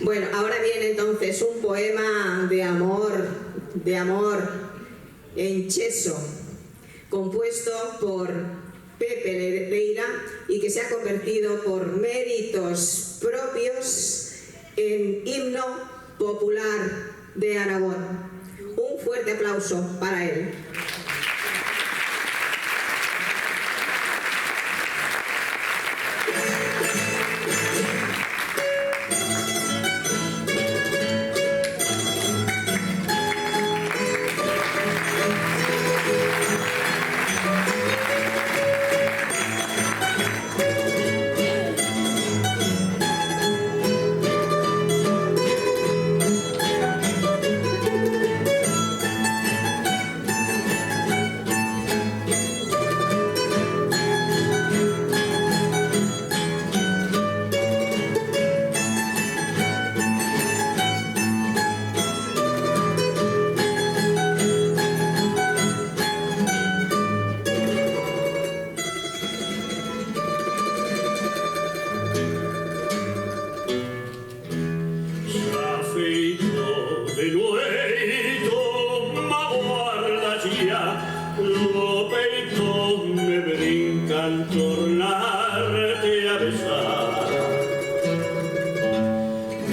Bueno, ahora viene entonces un poema de amor en cheso, compuesto por Pepe Nereira y que se ha convertido por méritos propios en himno popular de Aragón. Un fuerte aplauso para él. Tornarte a besar,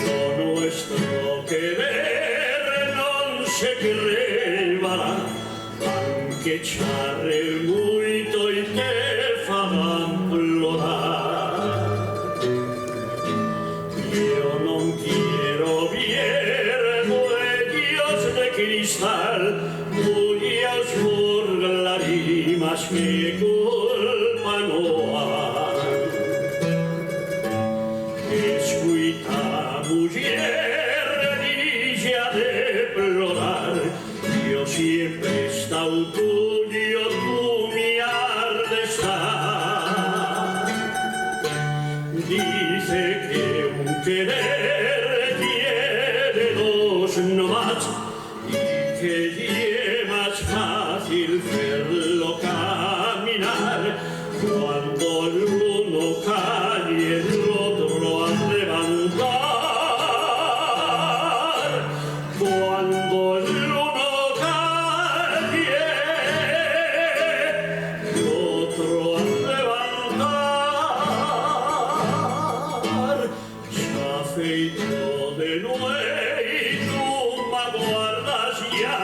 lo nuestro querer non se crebara, anche c'arre muito e te faran plorar. Io non quiero ver huellos de cristal, cuyas lágrimas me culpa no hay. Escuita, mujer, dice a deplorar, yo siempre he estado tuyo, tú mi har de estar. Dice que un querer tiene dos no más, y que lleva más fácil verlo caminar cuando el uno cae y el otro al levantar. Cuando el uno cae y el otro al levantar, se afeitó de nuevo y tú me guardas ya.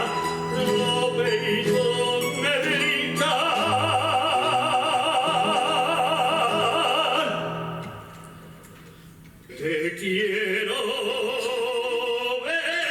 Lo peito me brincan, te quiero besar.